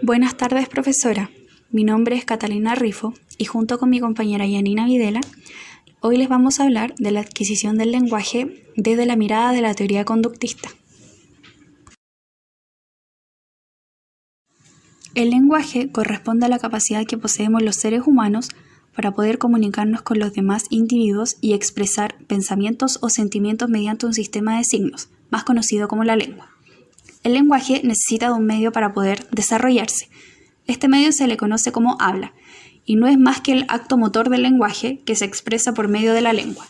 Buenas tardes, profesora. Mi nombre es Catalina Rifo y junto con mi compañera Yanina Videla, hoy les vamos a hablar de la adquisición del lenguaje desde la mirada de la teoría conductista. El lenguaje corresponde a la capacidad que poseemos los seres humanos para poder comunicarnos con los demás individuos y expresar pensamientos o sentimientos mediante un sistema de signos, más conocido como la lengua. El lenguaje necesita de un medio para poder desarrollarse. Este medio se le conoce como habla, y no es más que el acto motor del lenguaje que se expresa por medio de la lengua.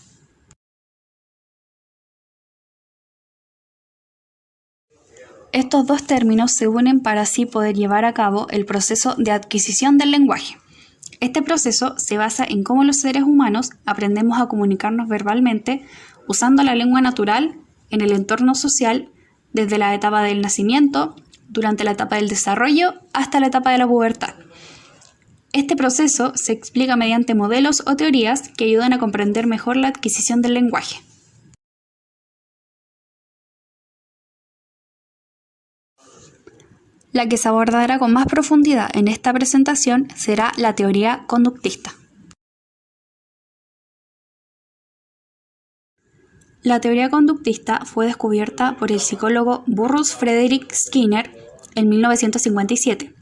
Estos dos términos se unen para así poder llevar a cabo el proceso de adquisición del lenguaje. Este proceso se basa en cómo los seres humanos aprendemos a comunicarnos verbalmente usando la lengua natural en el entorno social desde la etapa del nacimiento, durante la etapa del desarrollo, hasta la etapa de la pubertad. Este proceso se explica mediante modelos o teorías que ayudan a comprender mejor la adquisición del lenguaje. La que se abordará con más profundidad en esta presentación será la teoría conductista. La teoría conductista fue descubierta por el psicólogo Burrhus Frederick Skinner en 1957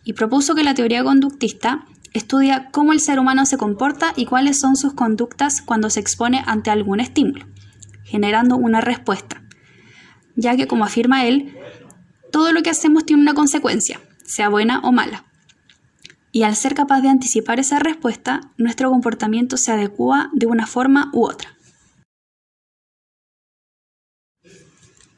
y propuso que la teoría conductista estudia cómo el ser humano se comporta y cuáles son sus conductas cuando se expone ante algún estímulo, generando una respuesta, ya que, como afirma él, todo lo que hacemos tiene una consecuencia, sea buena o mala. Y al ser capaz de anticipar esa respuesta, nuestro comportamiento se adecúa de una forma u otra.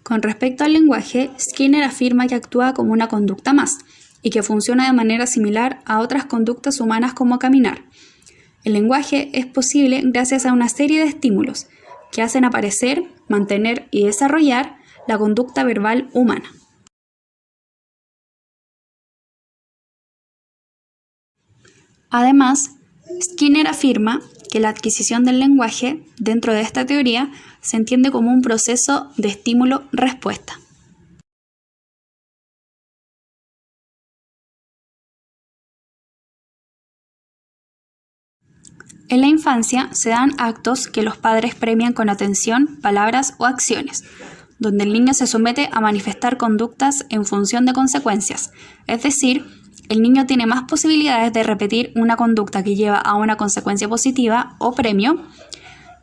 Con respecto al lenguaje, Skinner afirma que actúa como una conducta más y que funciona de manera similar a otras conductas humanas como caminar. El lenguaje es posible gracias a una serie de estímulos que hacen aparecer, mantener y desarrollar la conducta verbal humana. Además, Skinner afirma que la adquisición del lenguaje, dentro de esta teoría, se entiende como un proceso de estímulo-respuesta. En la infancia se dan actos que los padres premian con atención, palabras o acciones, donde el niño se somete a manifestar conductas en función de consecuencias, es decir, el niño tiene más posibilidades de repetir una conducta que lleva a una consecuencia positiva o premio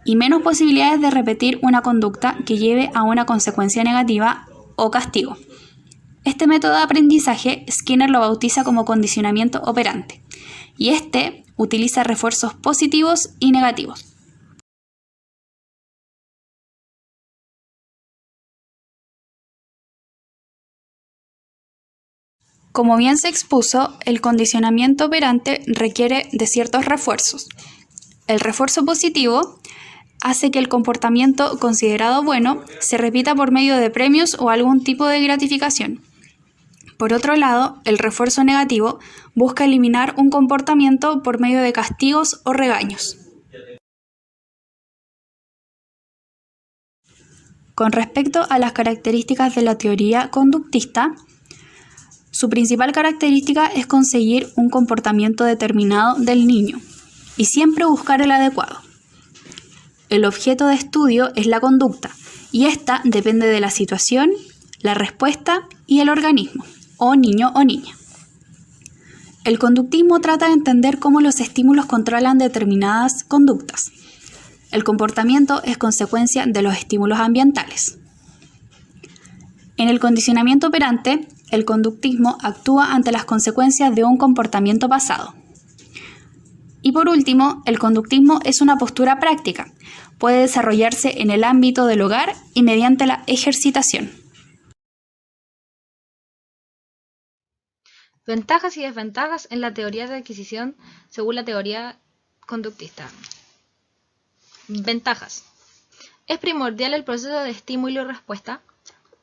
y menos posibilidades de repetir una conducta que lleve a una consecuencia negativa o castigo. Este método de aprendizaje Skinner lo bautiza como condicionamiento operante y este utiliza refuerzos positivos y negativos. Como bien se expuso, el condicionamiento operante requiere de ciertos refuerzos. El refuerzo positivo hace que el comportamiento considerado bueno se repita por medio de premios o algún tipo de gratificación. Por otro lado, el refuerzo negativo busca eliminar un comportamiento por medio de castigos o regaños. Con respecto a las características de la teoría conductista, su principal característica es conseguir un comportamiento determinado del niño y siempre buscar el adecuado. El objeto de estudio es la conducta y esta depende de la situación, la respuesta y el organismo, o niño o niña. El conductismo trata de entender cómo los estímulos controlan determinadas conductas. El comportamiento es consecuencia de los estímulos ambientales. En el condicionamiento operante, el conductismo actúa ante las consecuencias de un comportamiento pasado. Y por último, el conductismo es una postura práctica. Puede desarrollarse en el ámbito del hogar y mediante la ejercitación. Ventajas y desventajas en la teoría de adquisición según la teoría conductista. Ventajas. Es primordial el proceso de estímulo y respuesta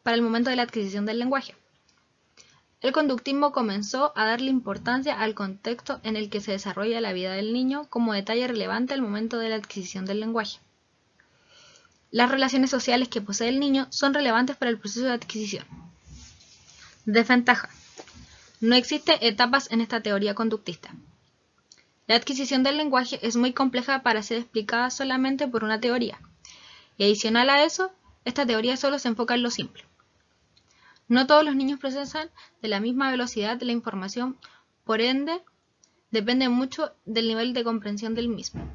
para el momento de la adquisición del lenguaje. El conductismo comenzó a darle importancia al contexto en el que se desarrolla la vida del niño como detalle relevante al momento de la adquisición del lenguaje. Las relaciones sociales que posee el niño son relevantes para el proceso de adquisición. Desventaja. No existen etapas en esta teoría conductista. La adquisición del lenguaje es muy compleja para ser explicada solamente por una teoría. Y adicional a eso, esta teoría solo se enfoca en lo simple. No todos los niños procesan de la misma velocidad la información, por ende, depende mucho del nivel de comprensión del mismo.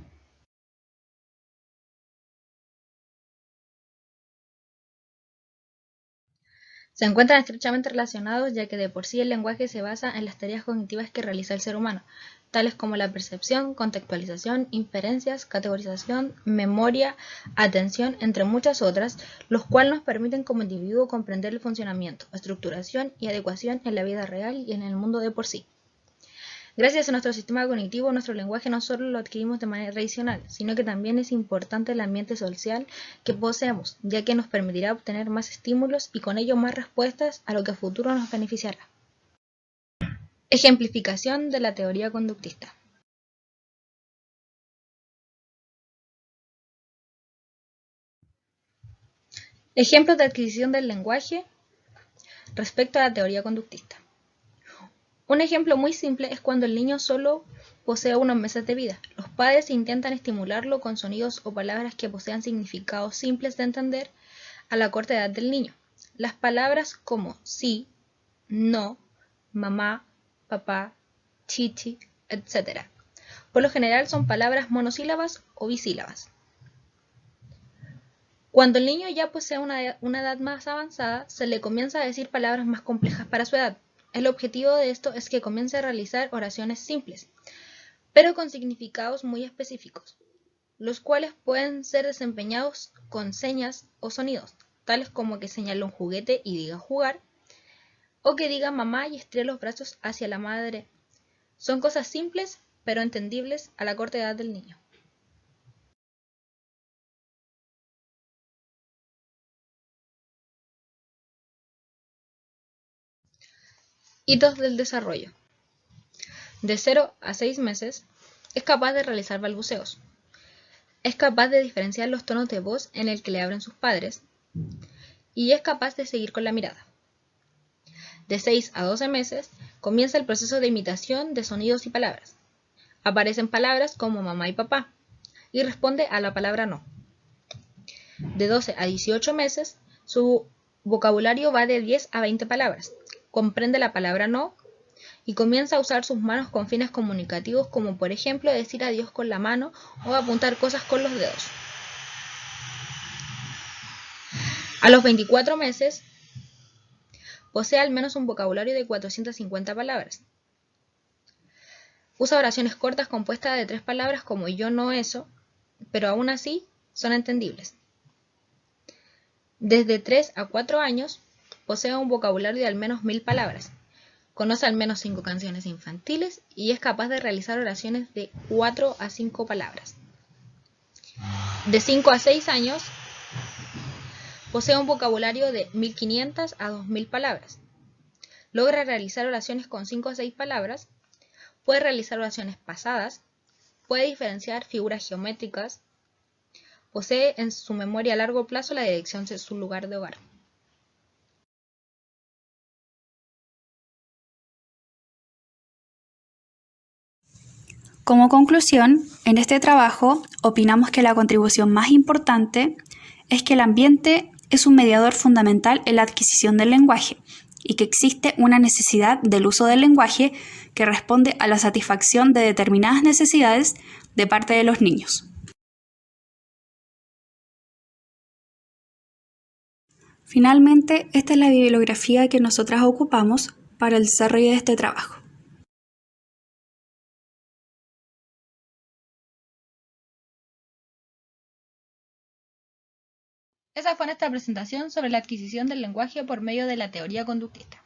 Se encuentran estrechamente relacionados ya que de por sí el lenguaje se basa en las tareas cognitivas que realiza el ser humano, tales como la percepción, contextualización, inferencias, categorización, memoria, atención, entre muchas otras, los cuales nos permiten como individuo comprender el funcionamiento, estructuración y adecuación en la vida real y en el mundo de por sí. Gracias a nuestro sistema cognitivo, nuestro lenguaje no solo lo adquirimos de manera tradicional, sino que también es importante el ambiente social que poseemos, ya que nos permitirá obtener más estímulos y con ello más respuestas a lo que a futuro nos beneficiará. Ejemplificación de la teoría conductista. Ejemplos de adquisición del lenguaje respecto a la teoría conductista. Un ejemplo muy simple es cuando el niño solo posee unos meses de vida. Los padres intentan estimularlo con sonidos o palabras que posean significados simples de entender a la corta edad del niño. Las palabras como sí, no, mamá, papá, chichi, etc. Por lo general son palabras monosílabas o bisílabas. Cuando el niño ya posee una edad más avanzada, se le comienza a decir palabras más complejas para su edad. El objetivo de esto es que comience a realizar oraciones simples, pero con significados muy específicos, los cuales pueden ser desempeñados con señas o sonidos, tales como que señale un juguete y diga jugar, o que diga mamá y estire los brazos hacia la madre. Son cosas simples, pero entendibles a la corta edad del niño. Hitos del desarrollo. De 0 a 6 meses, es capaz de realizar balbuceos. Es capaz de diferenciar los tonos de voz en el que le hablan sus padres y es capaz de seguir con la mirada. De 6 a 12 meses, comienza el proceso de imitación de sonidos y palabras. Aparecen palabras como mamá y papá y responde a la palabra no. De 12 a 18 meses, su vocabulario va de 10 a 20 palabras. Comprende la palabra no y comienza a usar sus manos con fines comunicativos como por ejemplo decir adiós con la mano o apuntar cosas con los dedos. A los 24 meses posee al menos un vocabulario de 450 palabras. Usa oraciones cortas compuestas de 3 palabras como yo, no, eso, pero aún así son entendibles. Desde 3 a 4 años posee un vocabulario de al menos 1000 palabras. Conoce al menos 5 canciones infantiles y es capaz de realizar oraciones de 4 a 5 palabras. De 5 a 6 años, posee un vocabulario de 1500 a 2000 palabras. Logra realizar oraciones con 5 a 6 palabras, puede realizar oraciones pasadas, puede diferenciar figuras geométricas, posee en su memoria a largo plazo la dirección de su lugar de hogar. Como conclusión, en este trabajo opinamos que la contribución más importante es que el ambiente es un mediador fundamental en la adquisición del lenguaje y que existe una necesidad del uso del lenguaje que responde a la satisfacción de determinadas necesidades de parte de los niños. Finalmente, esta es la bibliografía que nosotras ocupamos para el desarrollo de este trabajo. Esa fue nuestra presentación sobre la adquisición del lenguaje por medio de la teoría conductista.